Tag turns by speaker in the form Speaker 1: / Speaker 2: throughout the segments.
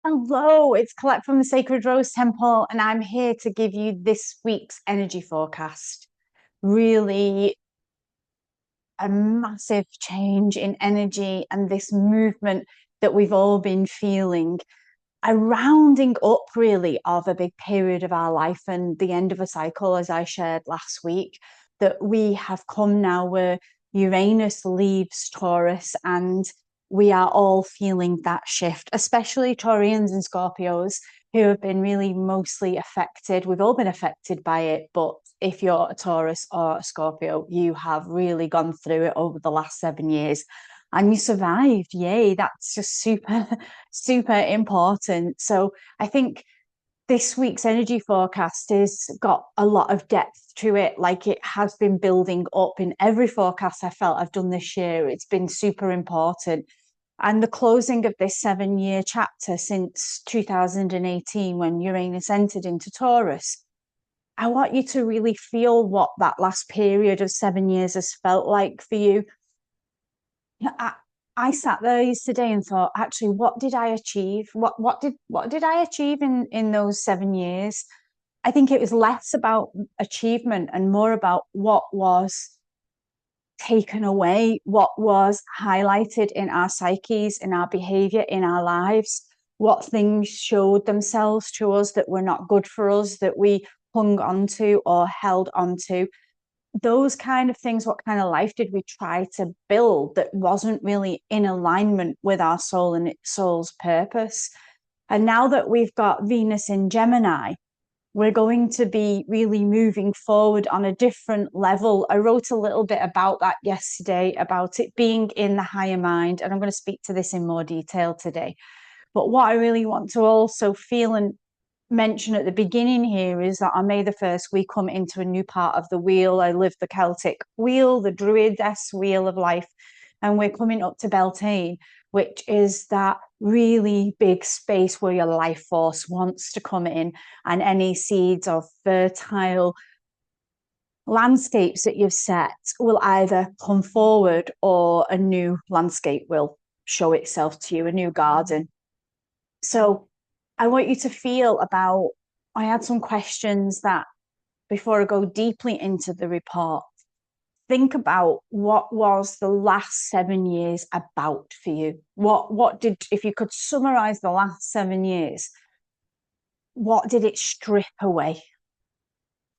Speaker 1: Hello, it's Collette from the Sacred Rose Temple, and I'm here to give you this week's energy forecast. Really a massive change in energy and this movement that we've all been feeling. A rounding up, really, of a big period of our life and the end of a cycle, as I shared last week, that we have come now where Uranus leaves Taurus and we are all feeling that shift, especially Taurians and Scorpios who have been really mostly affected. We've all been affected by it, but if you're a Taurus or a Scorpio, you have really gone through it over the last 7 years and you survived. Yay, that's just super, super important. So I think this week's energy forecast has got a lot of depth to it, like it has been building up in every forecast I felt I've done this year. It's been super important. And the closing of this 7 year chapter since 2018, when Uranus entered into Taurus, I want you to really feel what that last period of 7 years has felt like for you. I, I sat there yesterday and thought, actually, what did I achieve? What did I achieve in those 7 years? I think it was less about achievement and more about what was taken away, what was highlighted in our psyches, in our behavior, in our lives, what things showed themselves to us that were not good for us, that we hung onto or held onto. Those kind of things, what kind of life did we try to build that wasn't really in alignment with our soul and its soul's purpose? And now that we've got Venus in Gemini, we're going to be really moving forward on a different level. I wrote a little bit about that yesterday, about it being in the higher mind, and I'm going to speak to this in more detail today. But what I really want to also feel and mention at the beginning here is that on May the 1st, we come into a new part of the wheel. I live the Celtic wheel, the Druidess wheel of life, and we're coming up to Beltane, which is that really big space where your life force wants to come in, and any seeds of fertile landscapes that you've set will either come forward or a new landscape will show itself to you, a new garden. So I want you to feel about, I had some questions that before I go deeply into the report, think about what was the last 7 years about for you? What did, if you could summarize the last 7 years, what did it strip away?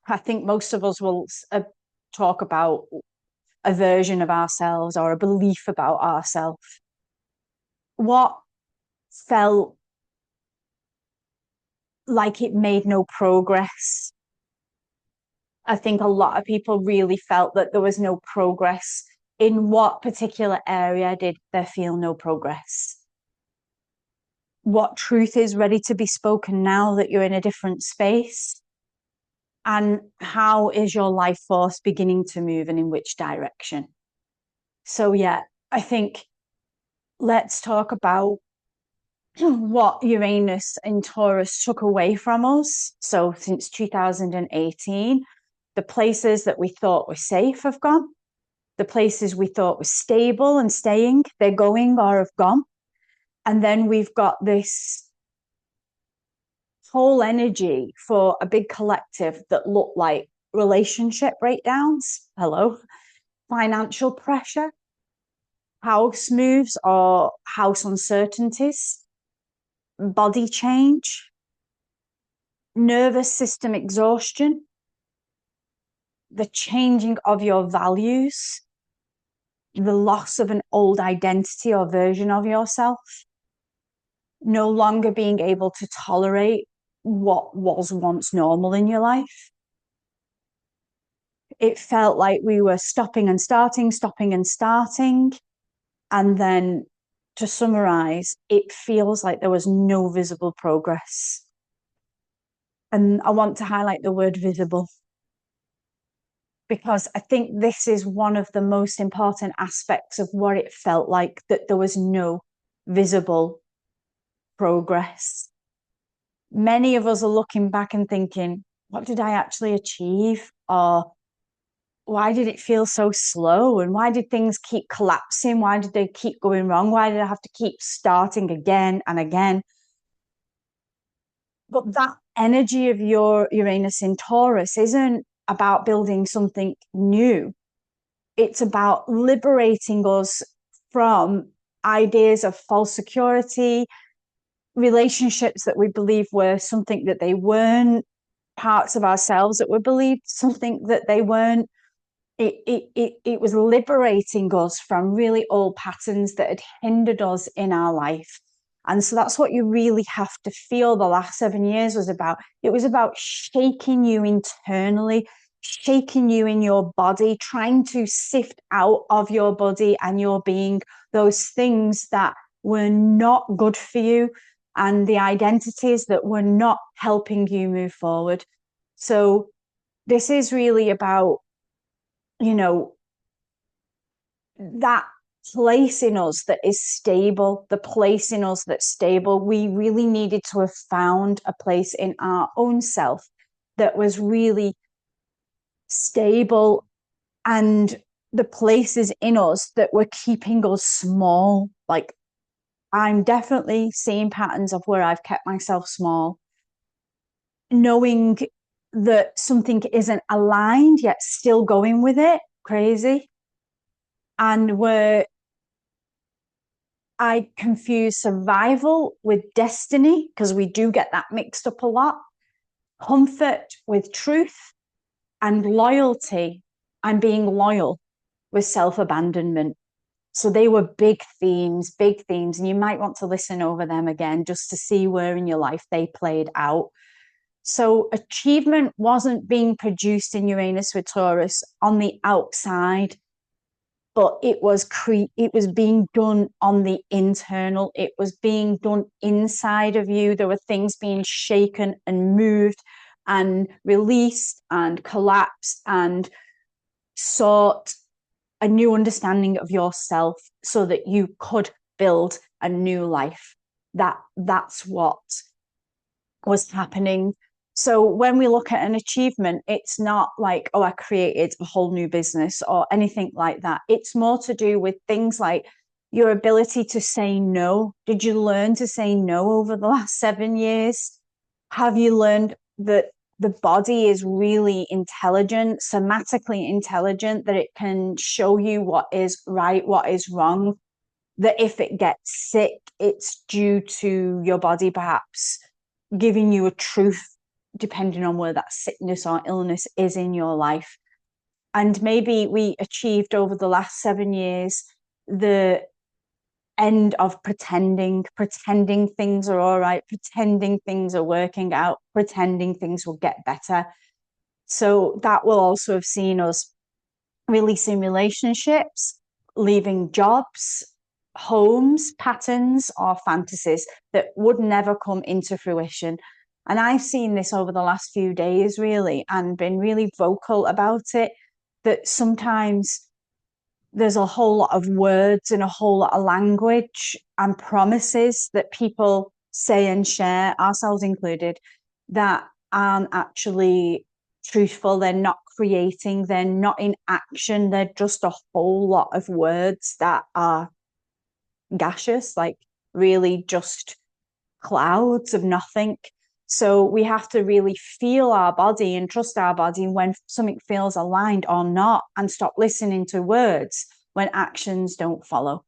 Speaker 1: I think most of us will talk about a version of ourselves or a belief about ourselves. What felt like it made no progress? I think a lot of people really felt that there was no progress. In what particular area did there feel no progress? What truth is ready to be spoken now that you're in a different space? And how is your life force beginning to move and in which direction? So, yeah, I think let's talk about what Uranus and Taurus took away from us. So, since 2018, the places that we thought were safe have gone. The places we thought were stable and staying, they're going or have gone. And then we've got this whole energy for a big collective that looked like relationship breakdowns. Hello. Financial pressure, house moves or house uncertainties, body change, nervous system exhaustion, the changing of your values, the loss of an old identity or version of yourself, no longer being able to tolerate what was once normal in your life. It felt like we were stopping and starting, stopping and starting. And then to summarize, it feels like there was no visible progress. And I want to highlight the word visible because I think this is one of the most important aspects of what it felt like, that there was no visible progress. Many of us are looking back and thinking, what did I actually achieve? Or why did it feel so slow? And why did things keep collapsing? Why did they keep going wrong? Why did I have to keep starting again and again? But that energy of your Uranus in Taurus isn't about building something new. It's about liberating us from ideas of false security, relationships that we believe were something that they weren't, parts of ourselves that we believed something that they weren't. It was liberating us from really old patterns that had hindered us in our life. And so that's what you really have to feel the last 7 years was about. It was about shaking you internally, shaking you in your body, trying to sift out of your body and your being those things that were not good for you and the identities that were not helping you move forward. So this is really about, you know, that place in us that is stable, the place in us that's stable. We really needed to have found a place in our own self that was really stable, and the places in us that were keeping us small. Like, I'm definitely seeing patterns of where I've kept myself small, knowing that something isn't aligned yet still going with it. Crazy. And where I confuse survival with destiny, because we do get that mixed up a lot, comfort with truth, and loyalty and being loyal with self-abandonment. So they were big themes, and you might want to listen over them again just to see where in your life they played out. So achievement wasn't being produced in Uranus with Taurus on the outside, but it was being done on the internal. It was being done inside of you. There were things being shaken and moved and released and collapsed and sought a new understanding of yourself so that you could build a new life. That's what was happening. So when we look at an achievement, it's not like, oh, I created a whole new business or anything like that. It's more to do with things like your ability to say no. Did you learn to say no over the last 7 years? Have you learned that the body is really intelligent, somatically intelligent, that it can show you what is right, what is wrong, that if it gets sick, it's due to your body perhaps giving you a truth depending on where that sickness or illness is in your life. And maybe we achieved over the last 7 years the end of pretending things are all right, pretending things are working out, pretending things will get better. So that will also have seen us releasing relationships, leaving jobs, homes, patterns, or fantasies that would never come into fruition. And I've seen this over the last few days, really, and been really vocal about it, that sometimes there's a whole lot of words and a whole lot of language and promises that people say and share, ourselves included, that aren't actually truthful. They're not creating, they're not in action, they're just a whole lot of words that are gaseous, like really just clouds of nothing. So we have to really feel our body and trust our body when something feels aligned or not, and stop listening to words when actions don't follow.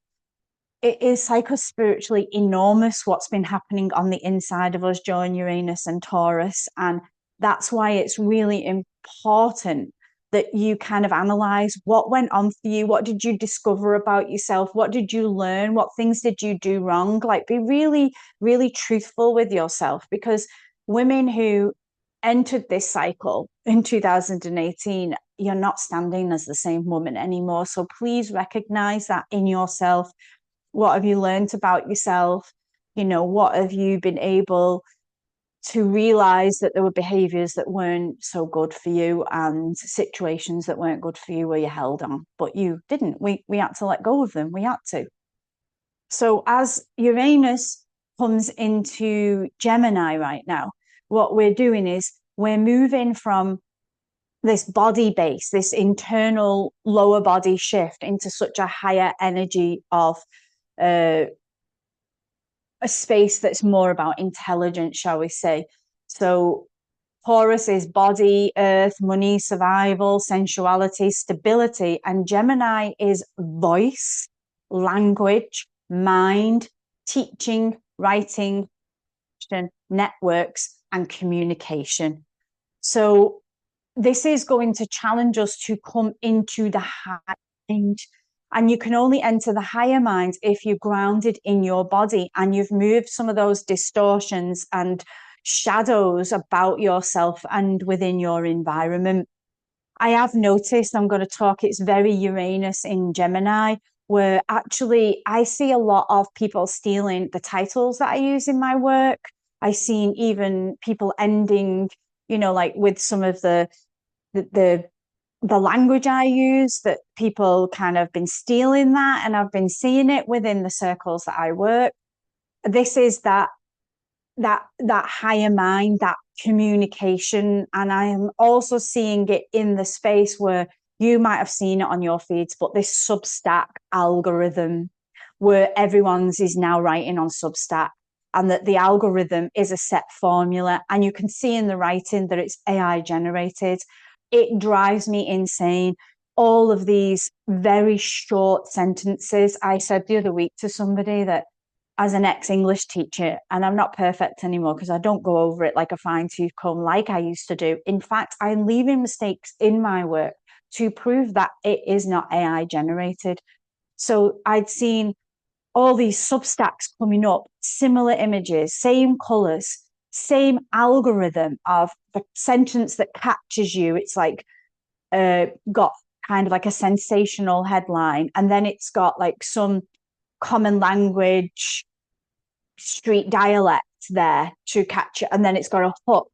Speaker 1: It is psychospiritually enormous what's been happening on the inside of us during Uranus and Taurus. And that's why it's really important that you kind of analyze what went on for you. What did you discover about yourself? What did you learn? What things did you do wrong? Like, be really, really truthful with yourself, because women who entered this cycle in 2018, you're not standing as the same woman anymore. So please recognize that in yourself. What have you learned about yourself? You know, what have you been able to realize that there were behaviors that weren't so good for you and situations that weren't good for you where you held on, but you didn't. We had to let go of them. We had to. So as Uranus comes into Gemini right now, what we're doing is we're moving from this body base, this internal lower body shift, into such a higher energy of a space that's more about intelligence, shall we say. So Taurus is body, earth, money, survival, sensuality, stability. And Gemini is voice, language, mind, teaching, writing, networks, and communication. So this is going to challenge us to come into the high mind. And you can only enter the higher mind if you're grounded in your body and you've moved some of those distortions and shadows about yourself and within your environment. I have noticed, I'm going to talk, it's very Uranus in Gemini, where actually I see a lot of people stealing the titles that I use in my work. I've seen even people ending, like with some of the the language I use, that people kind of been stealing that, and I've been seeing it within the circles that I work. This is that higher mind, that communication, and I am also seeing it in the space where you might have seen it on your feeds, but this Substack algorithm where everyone's is now writing on Substack, and that the algorithm is a set formula, and you can see in the writing that it's AI generated. It drives me insane. All of these very short sentences. I said the other week to somebody that as an ex-English teacher, and I'm not perfect anymore because I don't go over it like a fine-tooth comb like I used to do. In fact, I'm leaving mistakes in my work to prove that it is not AI generated. So I'd seen all these Substacks coming up, similar images, same colors, same algorithm of the sentence that catches you. It's like got kind of like a sensational headline, and then it's got like some common language street dialect there to catch it, and then it's got a hook,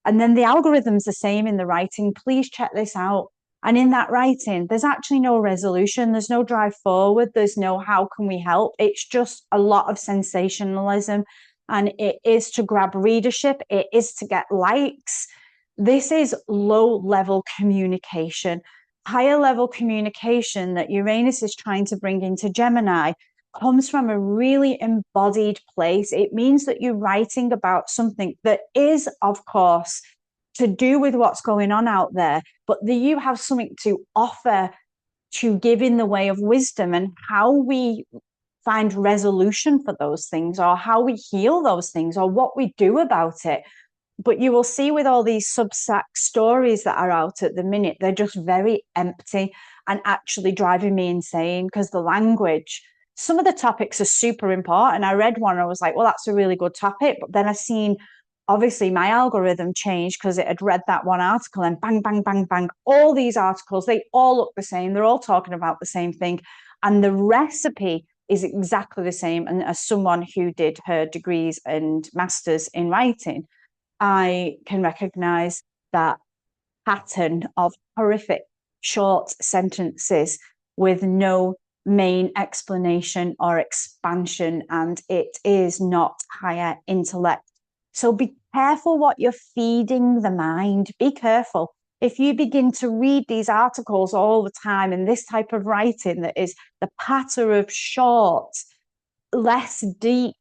Speaker 1: and then the algorithm's the same in the writing. Please check this out. And in that writing, there's actually no resolution, there's no drive forward, there's no how can we help. It's just a lot of sensationalism, and it is to grab readership, it is to get likes. This is low level communication. Higher level communication that Uranus is trying to bring into Gemini comes from a really embodied place. It means that you're writing about something that is, of course, to do with what's going on out there, but that you have something to offer to give in the way of wisdom and how we find resolution for those things, or how we heal those things, or what we do about it. But you will see with all these Substack stories that are out at the minute, they're just very empty and actually driving me insane, because the language, some of the topics are super important. I read one, I was like, well, that's a really good topic. But then I seen, obviously, my algorithm changed because it had read that one article, and bang, bang, bang, bang, all these articles, they all look the same. They're all talking about the same thing. And the recipe is exactly the same. And as someone who did her degrees and masters in writing, I can recognize that pattern of horrific short sentences with no main explanation or expansion, and it is not higher intellect. So be careful what you're feeding the mind. Be careful. If you begin to read these articles all the time in this type of writing that is the patter of short, less deep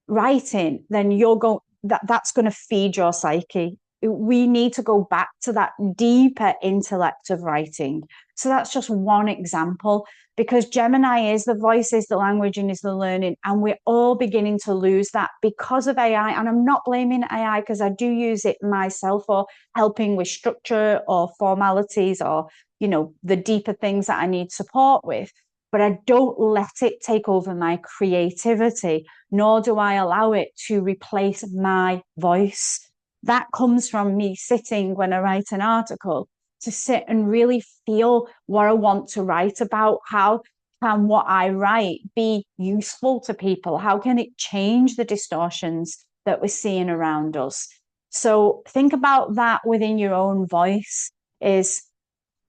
Speaker 1: writing, then you're going that's going to feed your psyche. We need to go back to that deeper intellect of writing. So that's just one example, because Gemini is the voice, is the language, and is the learning. And we're all beginning to lose that because of AI. And I'm not blaming AI, because I do use it myself for helping with structure or formalities, or, the deeper things that I need support with. But I don't let it take over my creativity, nor do I allow it to replace my voice. That comes from me sitting, when I write an article, to sit and really feel what I want to write about. How can what I write be useful to people? How can it change the distortions that we're seeing around us? So think about that within your own voice. Is,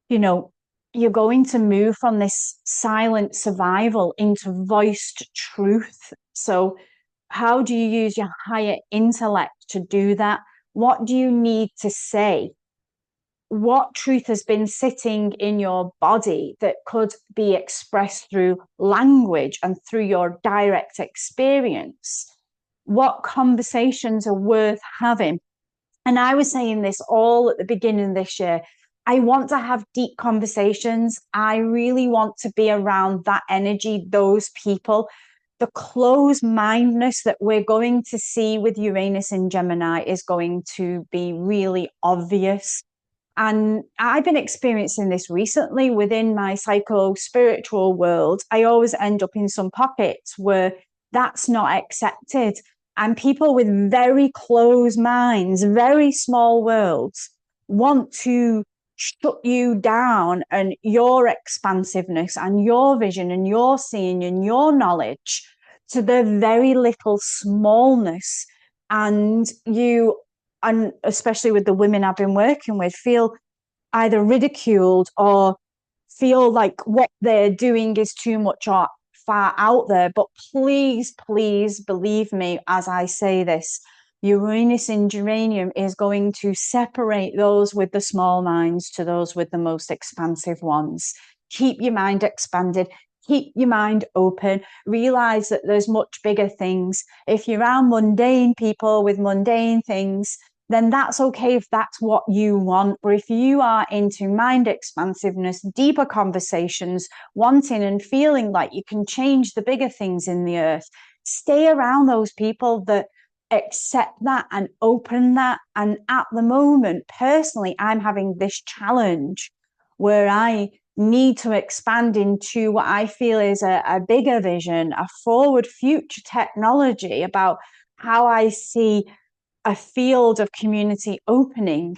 Speaker 1: you're going to move from this silent survival into voiced truth. So how do you use your higher intellect to do that? What do you need to say? What truth has been sitting in your body that could be expressed through language and through your direct experience? What conversations are worth having? And I was saying this all at the beginning of this year. I want to have deep conversations. I really want to be around that energy, those people. The closed mindedness that we're going to see with Uranus in Gemini is going to be really obvious. And I've been experiencing this recently within my psycho-spiritual world. I always end up in some pockets where that's not accepted. And people with very closed minds, very small worlds, want to shut you down and your expansiveness and your vision and your seeing and your knowledge to the very little smallness. And you, and especially with the women I've been working with, feel either ridiculed or feel like what they're doing is too much or far out there. But please, please believe me as I say this. Uranus in geranium is going to separate those with the small minds to those with the most expansive ones. Keep your mind expanded. Keep your mind open. Realize that there's much bigger things. If you're around mundane people with mundane things, then that's okay if that's what you want. But if you are into mind expansiveness, deeper conversations, wanting and feeling like you can change the bigger things in the earth, stay around those people that accept that and open that. And at the moment, personally, I'm having this challenge where I need to expand into what I feel is a bigger vision, a forward future technology about how I see a field of community opening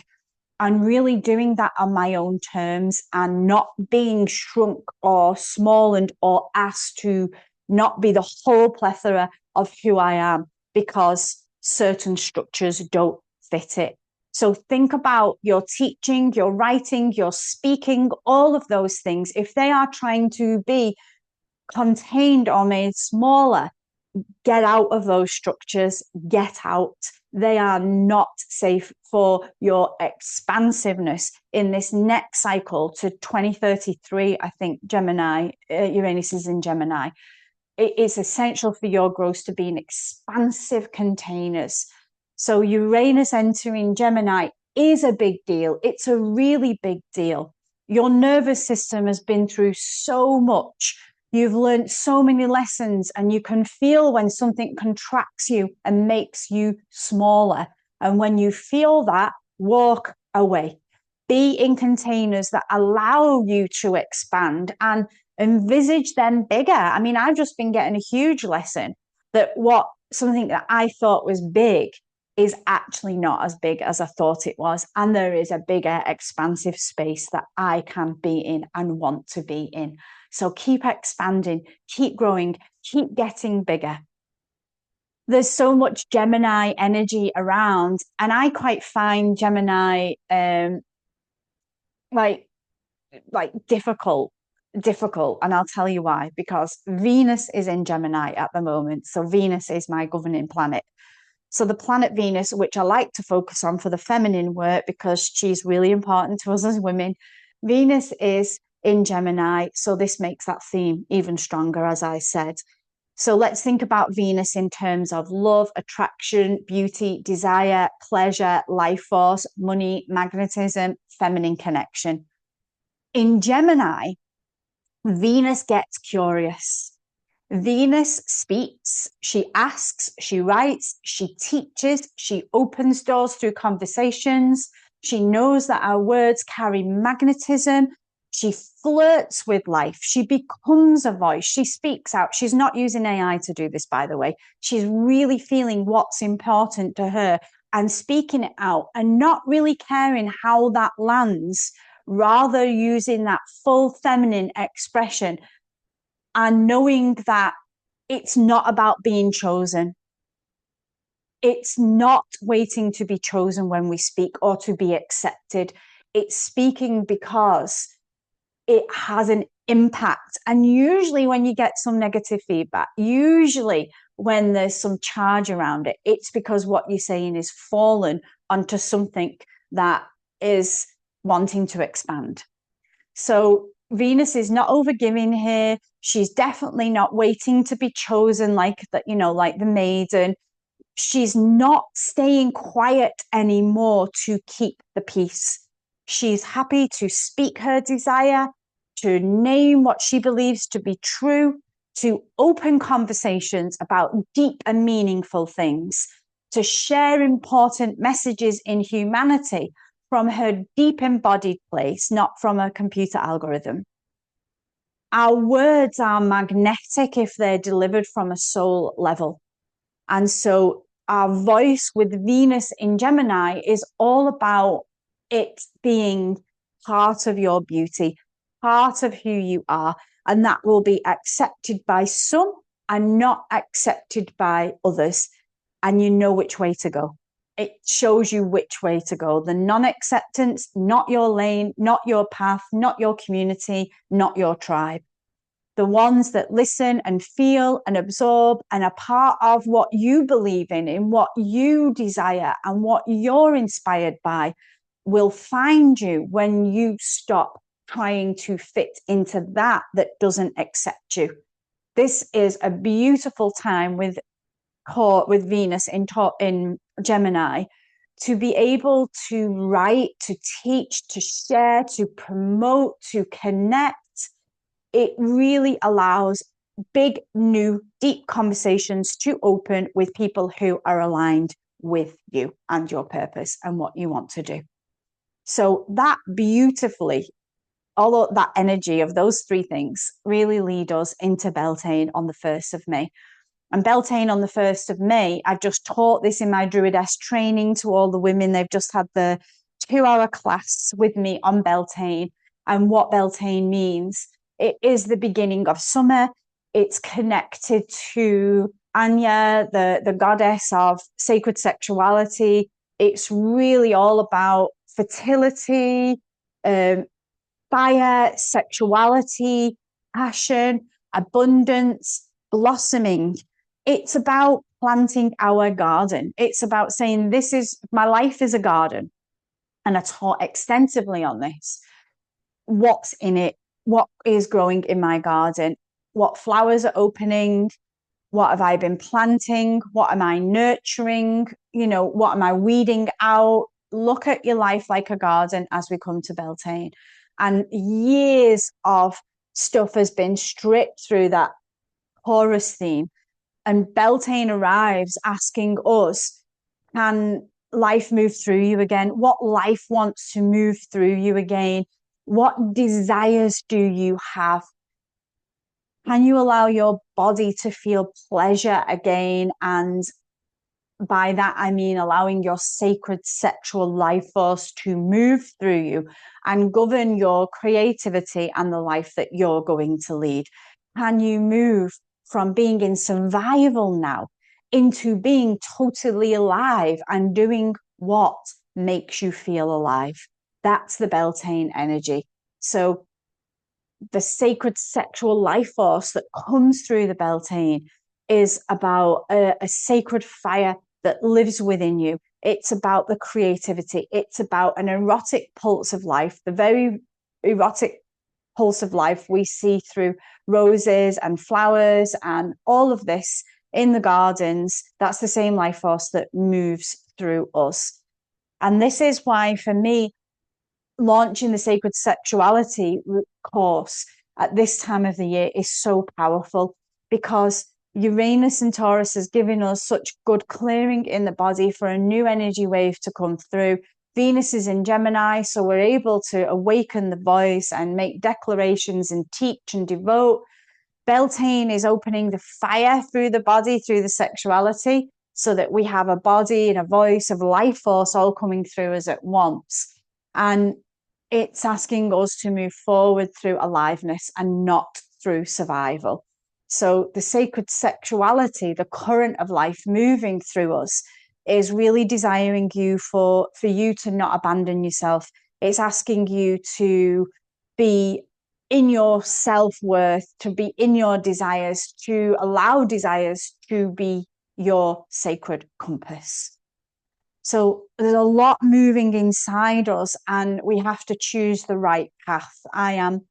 Speaker 1: and really doing that on my own terms and not being shrunk or smallened or asked to not be the whole plethora of who I am because certain structures don't fit it. So think about your teaching, your writing, your speaking, all of those things. If they are trying to be contained or made smaller, get out of those structures, get out. They are not safe for your expansiveness in this next cycle to 2033. I think Gemini, Uranus is in Gemini. It is essential for your growth to be in expansive containers. So Uranus entering Gemini is a big deal. It's a really big deal. Your nervous system has been through so much. You've learned so many lessons, and you can feel when something contracts you and makes you smaller. And when you feel that, walk away. Be in containers that allow you to expand and envisage them bigger. I mean, I've just been getting a huge lesson that something that I thought was big is actually not as big as I thought it was. And there is a bigger, expansive space that I can be in and want to be in. So keep expanding, keep growing, keep getting bigger. There's so much Gemini energy around, and I quite find Gemini like difficult, and I'll tell you why. Because Venus is in Gemini at the moment. So Venus is my governing planet. So the planet Venus, which I like to focus on for the feminine work because she's really important to us as women, Venus is in Gemini. So this makes that theme even stronger, as I said. So let's think about Venus in terms of love, attraction, beauty, desire, pleasure, life force, money, magnetism, feminine connection. In Gemini, Venus gets curious. Venus speaks, she asks, she writes, she teaches, she opens doors through conversations. She knows that our words carry magnetism. She flirts with life. She becomes a voice. She speaks out. She's not using AI to do this, by the way. She's really feeling what's important to her and speaking it out and not really caring how that lands, rather using that full feminine expression and knowing that it's not about being chosen. It's not waiting to be chosen when we speak or to be accepted. It's speaking because it has an impact. And usually when you get some negative feedback, usually when there's some charge around it, it's because what you're saying is fallen onto something that is wanting to expand. So Venus is not overgiving here. She's definitely not waiting to be chosen like that, like the maiden. She's not staying quiet anymore to keep the peace. She's happy to speak her desire, to name what she believes to be true, to open conversations about deep and meaningful things, to share important messages in humanity from her deep embodied place, not from a computer algorithm. Our words are magnetic if they're delivered from a soul level. And so our voice with Venus in Gemini is all about it being part of your beauty, part of who you are, and that will be accepted by some and not accepted by others. And you know which way to go. It shows you which way to go. The non-acceptance, not your lane, not your path, not your community, not your tribe. The ones that listen and feel and absorb and are part of what you believe in what you desire and what you're inspired by will find you when you stop trying to fit into that doesn't accept you. This is a beautiful time with Venus in Gemini to be able to write, to teach, to share, to promote, to connect. It really allows big, new, deep conversations to open with people who are aligned with you and your purpose and what you want to do. So that beautifully, all of that energy of those three things really lead us into Beltane on the 1st of May. And Beltane on the 1st of May, I've just taught this in my Druidess training to all the women. They've just had the 2-hour class with me on Beltane and what Beltane means. It is the beginning of summer. It's connected to Anya, the goddess of sacred sexuality. It's really all about fertility, fire, sexuality, passion, abundance, blossoming. It's about planting our garden. It's about saying, my life is a garden. And I taught extensively on this. What's in it? What is growing in my garden? What flowers are opening? What have I been planting? What am I nurturing? What am I weeding out? Look at your life like a garden as we come to Beltane. And years of stuff has been stripped through that Taurus theme. And Beltane arrives asking us, can life move through you again? What life wants to move through you again? What desires do you have? Can you allow your body to feel pleasure again? And by that, I mean allowing your sacred sexual life force to move through you and govern your creativity and the life that you're going to lead. Can you move from being in survival now into being totally alive and doing what makes you feel alive? That's the Beltane energy. So the sacred sexual life force that comes through the Beltane is about a sacred fire that lives within you. It's about the creativity. It's about an erotic pulse of life, the very erotic pulse of life we see through roses and flowers and all of this in the gardens. That's the same life force that moves through us. And this is why, for me, launching the Sacred Sexuality course at this time of the year is so powerful, because Uranus and Taurus has given us such good clearing in the body for a new energy wave to come through. Venus is in Gemini, so we're able to awaken the voice and make declarations and teach and devote. Beltane is opening the fire through the body, through the sexuality, so that we have a body and a voice of life force all coming through us at once. And it's asking us to move forward through aliveness and not through survival. So the sacred sexuality, the current of life moving through us, is really desiring you for you to not abandon yourself. It's asking you to be in your self-worth, to be in your desires, to allow desires to be your sacred compass. So there's a lot moving inside us, and we have to choose the right path. I am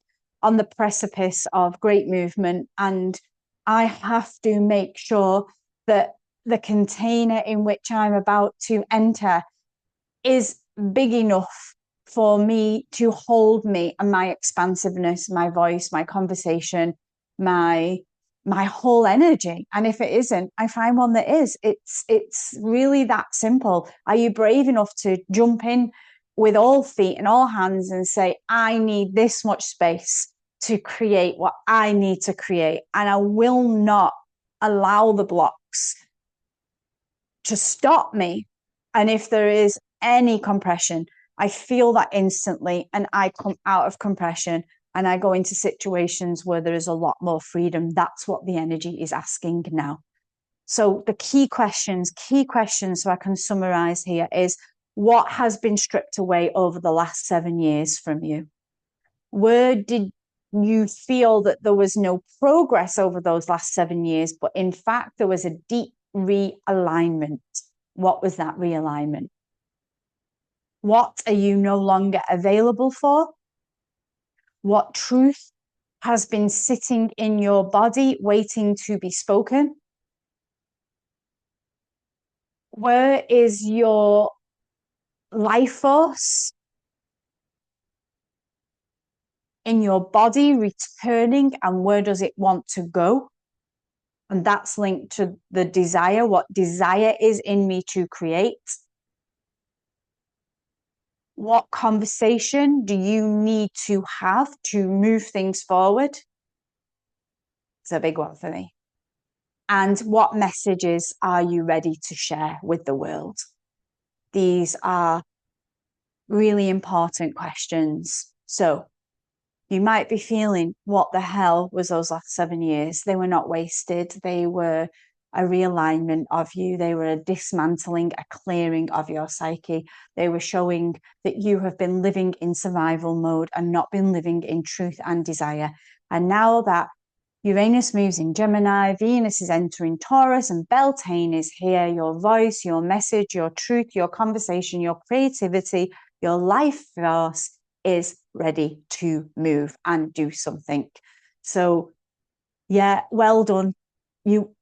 Speaker 1: on the precipice of great movement, and I have to make sure that the container in which I'm about to enter is big enough for me to hold me and my expansiveness, my voice, my conversation, my whole energy. And if it isn't, I find one that is. It's really that simple. Are you brave enough to jump in with all feet and all hands and say, I need this much space to create what I need to create, and I will not allow the blocks to stop me. And if there is any compression, I feel that instantly, and I come out of compression and I go into situations where there is a lot more freedom. That's what the energy is asking now. So the key questions, so I can summarize here, is what has been stripped away over the last 7 years from you? Where did you feel that there was no progress over those last 7 years, but in fact, there was a deep realignment? What was that realignment? What are you no longer available for? What truth has been sitting in your body waiting to be spoken? Where is your life force in your body returning, and where does it want to go? And that's linked to the desire. What desire is in me to create? What conversation do you need to have to move things forward? It's a big one for me. And what messages are you ready to share with the world? These are really important questions. So you might be feeling, what the hell was those last 7 years? They were not wasted. They were a realignment of you. They were a dismantling, a clearing of your psyche. They were showing that you have been living in survival mode and not been living in truth and desire. And now that Uranus moves in Gemini, Venus is entering Taurus, and Beltane is here, your voice, your message, your truth, your conversation, your creativity, your life force is ready to move and do something. So yeah, well done.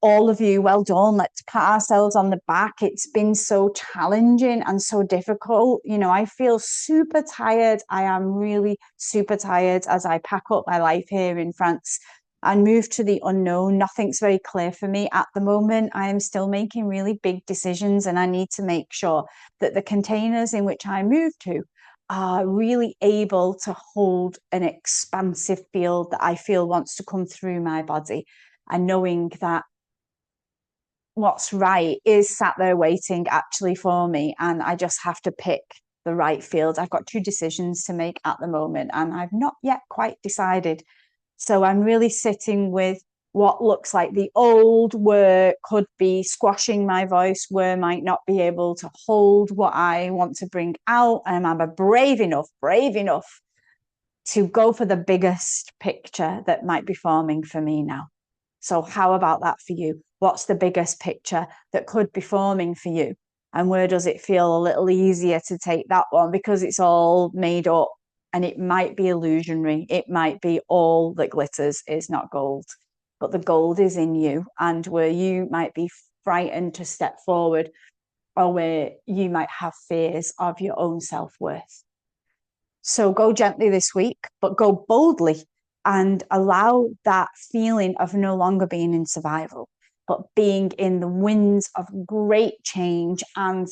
Speaker 1: All of you, well done. Let's pat ourselves on the back. It's been so challenging and so difficult. I feel super tired. I am really super tired as I pack up my life here in France and move to the unknown. Nothing's very clear for me at the moment. I am still making really big decisions, and I need to make sure that the containers in which I move to are really able to hold an expansive field that I feel wants to come through my body, and knowing that what's right is sat there waiting actually for me, and I just have to pick the right field. I've got 2 decisions to make at the moment, and I've not yet quite decided. So I'm really sitting with what looks like the old, where could be squashing my voice, where might not be able to hold what I want to bring out. And I'm brave enough to go for the biggest picture that might be forming for me now. So how about that for you? What's the biggest picture that could be forming for you? And where does it feel a little easier to take that one? Because it's all made up, and it might be illusionary. It might be all that glitters is not gold, but the gold is in you, and where you might be frightened to step forward, or where you might have fears of your own self-worth. So go gently this week, but go boldly, and allow that feeling of no longer being in survival, but being in the winds of great change and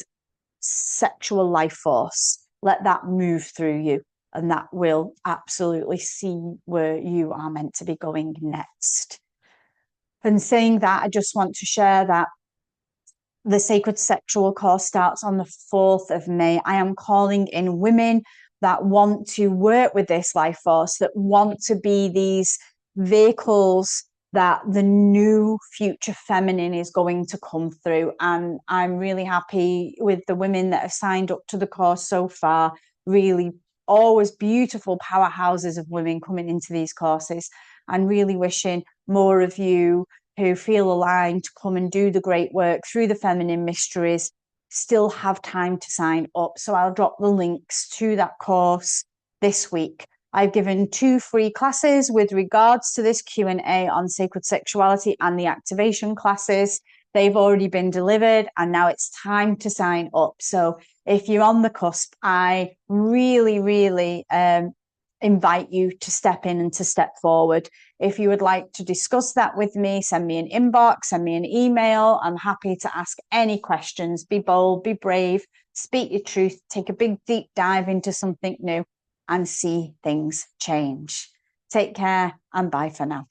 Speaker 1: sexual life force. Let that move through you, and that will absolutely see where you are meant to be going next. And saying that, I just want to share that the Sacred Sexual course starts on the 4th of May. I am calling in women that want to work with this life force, that want to be these vehicles that the new future feminine is going to come through. And I'm really happy with the women that have signed up to the course so far. Really always beautiful powerhouses of women coming into these courses, and really wishing more of you who feel aligned to come and do the great work through the feminine mysteries still have time to sign up. So I'll drop the links to that course this week. I've given 2 free classes with regards to this Q&A on sacred sexuality and the activation classes. they've already been delivered, and now it's time to sign up. So if you're on the cusp, I really, really invite you to step in and to step forward. If you would like to discuss that with me, send me an inbox, send me an email. I'm happy to ask any questions. Be bold, be brave, speak your truth, take a big deep dive into something new and see things change. Take care and bye for now.